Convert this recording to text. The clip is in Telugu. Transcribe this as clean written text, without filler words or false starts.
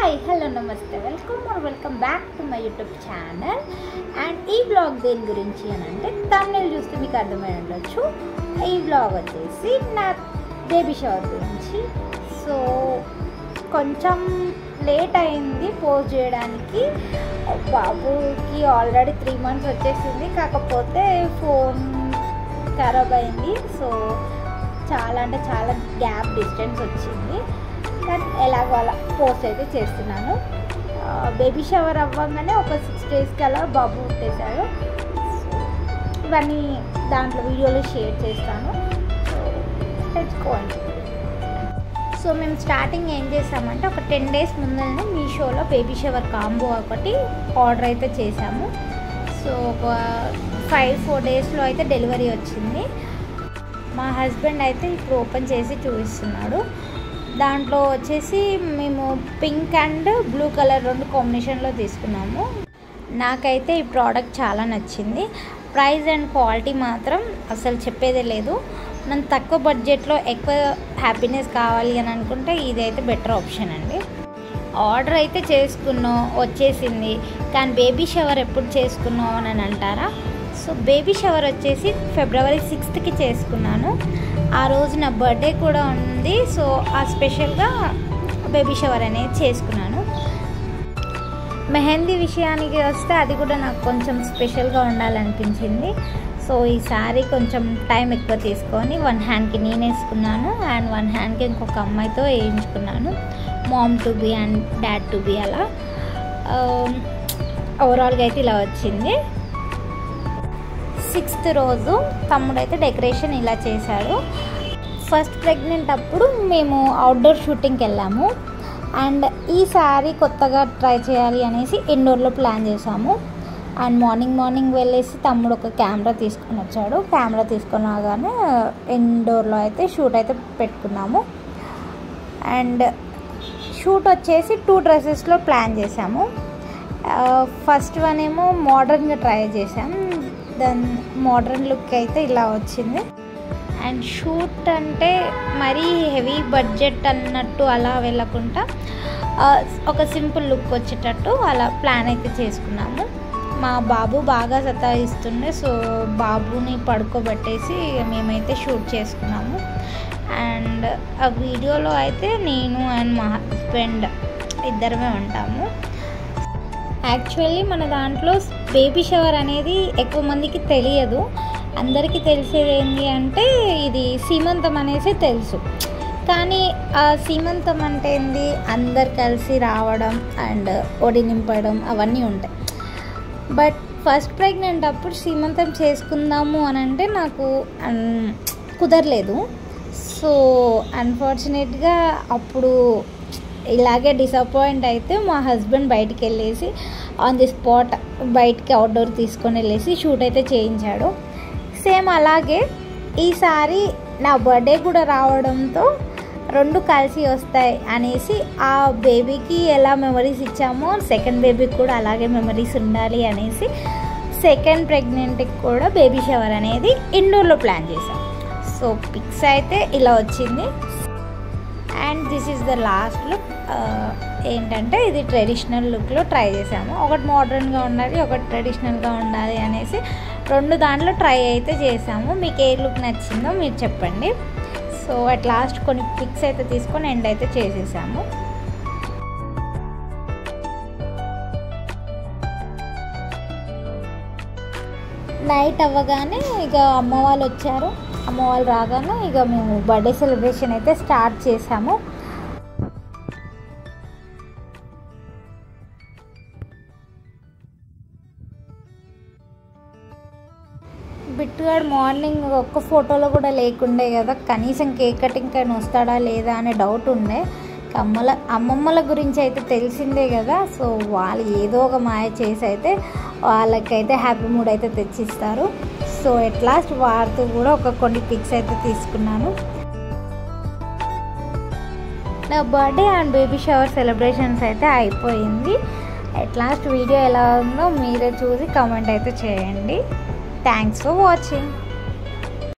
హాయ్ హలో నమస్తే welcome back to my YouTube channel. And ఈ బ్లాగ్ దేని గురించి అని అంటే తమిళ చూస్తే మీకు అర్థమై ఉండొచ్చు. ఈ బ్లాగ్ వచ్చేసి నా బేబీ షవర్ గురించి. సో కొంచెం లేట్ అయింది పోస్ట్ చేయడానికి. బాబుకి ఆల్రెడీ 3 months వచ్చేసింది, కాకపోతే ఫోన్ ఖరాబ్ అయింది. సో చాలా అంటే చాలా గ్యాప్ డిస్టెన్స్ వచ్చింది, కానీ ఎలాగో అలా పోస్ట్ అయితే చేస్తున్నాను. బేబీ షవర్ అవ్వగానే ఒక 6 daysకి అలా బాబు పుట్టేశాడు. ఇవన్నీ దాంట్లో వీడియోలో షేర్ చేస్తాను. తెచ్చుకోండి. సో మేము స్టార్టింగ్ ఏం చేసామంటే ఒక 10 days ముందరనే మీషోలో బేబీ షవర్ కాంబో ఒకటి ఆర్డర్ అయితే చేసాము. సో ఒక 5-4 daysలో అయితే డెలివరీ వచ్చింది. మా హస్బెండ్ అయితే ఇప్పుడు ఓపెన్ చేసి చూపిస్తున్నాడు. దాంట్లో వచ్చేసి మేము పింక్ అండ్ బ్లూ కలర్ 2 కాంబినేషన్లో తీసుకున్నాము. నాకైతే ఈ ప్రోడక్ట్ చాలా నచ్చింది. ప్రైస్ అండ్ క్వాలిటీ మాత్రం అసలు చెప్పేదే లేదు. మనం తక్కువ బడ్జెట్లో ఎక్కువ హ్యాపీనెస్ కావాలి అని అనుకుంటే ఇదైతే బెటర్ ఆప్షన్ అండి. ఆర్డర్ అయితే చేసుకున్నాం, వచ్చేసింది. కానీ బేబీ షవర్ ఎప్పుడు చేసుకున్నాం అని అంటారా? సో బేబీ షవర్ వచ్చేసి February 6th చేసుకున్నాను. ఆ రోజు నా బర్త్డే కూడా ఉంది. సో ఆ స్పెషల్గా బేబీ షవర్ అనేది చేసుకున్నాను. మెహందీ విషయానికి వస్తే అది కూడా నాకు కొంచెం స్పెషల్గా ఉండాలనిపించింది. సో ఈసారి కొంచెం టైం ఎక్కువ తీసుకొని 1 handకి నేను వేసుకున్నాను అండ్ 1 handకి ఇంకొక అమ్మాయితో వేయించుకున్నాను. Mom to be and dad to be అలా. ఓవరాల్గా అయితే ఇలా వచ్చింది. 6th రోజు తమ్ముడైతే డెకరేషన్ ఇలా చేశాడు. ఫస్ట్ ప్రెగ్నెంట్ అప్పుడు మేము అవుట్డోర్ షూటింగ్కి వెళ్ళాము. అండ్ ఈసారి కొత్తగా ట్రై చేయాలి అనేసి ఇండోర్లో ప్లాన్ చేసాము. అండ్ మార్నింగ్ వెళ్ళేసి తమ్ముడు ఒక కెమెరా తీసుకొని వచ్చాడు. కెమెరా తీసుకొని రాగానే ఇండోర్లో అయితే షూట్ అయితే పెట్టుకున్నాము. అండ్ షూట్ వచ్చేసి 2 dresses ప్లాన్ చేసాము. ఫస్ట్ వన్ ఏమో మోడర్న్గా ట్రై చేసాం. దాని మోడర్న్ లుక్ అయితే ఇలా వచ్చింది. అండ్ షూట్ అంటే మరీ హెవీ బడ్జెట్ అన్నట్టు అలా వెళ్ళకుండా ఒక సింపుల్ లుక్ వచ్చేటట్టు అలా ప్లాన్ అయితే చేసుకున్నాము. మా బాబు బాగా సతాయిస్తుండే, సో బాబుని పడుకోబెట్టేసి మేమైతే షూట్ చేసుకున్నాము. అండ్ ఆ వీడియోలో అయితే నేను అండ్ మా హస్బెండ్ ఇద్దరమే ఉంటాము. యాక్చువల్లీ మన దాంట్లో బేబీ షవర్ అనేది ఎక్కువ మందికి తెలియదు. అందరికీ తెలిసేది ఏంటి అంటే ఇది సీమంతం అనేసి తెలుసు. కానీ ఆ సీమంతం అంటే ఏంది, అందరు కలిసి రావడం అండ్ ఒడి నింపడం అవన్నీ ఉంటాయి. బట్ ఫస్ట్ ప్రెగ్నెంట్ అప్పుడు సీమంతం చేసుకుందాము అని అంటే నాకు కుదరలేదు. సో అన్ఫార్చునేట్గా అప్పుడు ఇలాగే డిసప్పాయింట్ అయితే మా హస్బెండ్ బయటికి వెళ్ళేసి ఆన్ ది స్పాట్ బయటికి అవుట్డోర్ తీసుకొని వెళ్ళేసి షూట్ అయితే చేయించాడు. సేమ్ అలాగే ఈసారి నా బర్త్డే కూడా రావడంతో 2 కలిసి వస్తాయి అనేసి ఆ బేబీకి ఎలా మెమరీస్ ఇచ్చామో సెకండ్ బేబీకి కూడా అలాగే మెమరీస్ ఉండాలి అనేసి సెకండ్ ప్రెగ్నెంట్కి కూడా బేబీ షవర్ అనేది ఇండోర్లో ప్లాన్ చేశాం. సో పిక్స్ అయితే ఇలా వచ్చింది. And this is the last look. ఏంటంటే ఇది ట్రెడిషనల్ లుక్లో ట్రై చేసాము. ఒకటి మోడర్న్గా ఉండాలి, ఒకటి ట్రెడిషనల్గా ఉండాలి అనేసి 2 దాంట్లో ట్రై అయితే చేసాము. మీకు ఏ లుక్ నచ్చిందో మీరు చెప్పండి. సో అట్ లాస్ట్ కొన్ని పిక్స్ అయితే తీసుకొని ఎండ్ అయితే చేసేసాము. నైట్ అవ్వగానే ఇక అమ్మ వాళ్ళు వచ్చారు. అమ్మ వాళ్ళు రాగానే ఇక మేము బర్త్డే సెలబ్రేషన్ అయితే స్టార్ట్ చేసాము. బిట్టుగాడు మార్నింగ్ ఒక్క ఫోటోలో కూడా లేకుండే కదా, కనీసం కేక్ కటింగ్ కానీ వస్తాడా లేదా అనే డౌట్ ఉండే. అమ్మమ్మల గురించి అయితే తెలిసిందే కదా. సో వాళ్ళు ఏదో ఒక మాయ చేసి అయితే వాళ్ళకైతే హ్యాపీ మూడ్ అయితే తెచ్చిస్తారు. సో ఎట్ లాస్ట్ వారితో కూడా కొన్ని పిక్స్ అయితే తీసుకున్నాను. నా birthday and baby shower celebrations అయితే అయిపోయింది. ఎట్ లాస్ట్ వీడియో ఎలా ఉందో మీరే చూసి కామెంట్ అయితే చేయండి. Thanks for watching.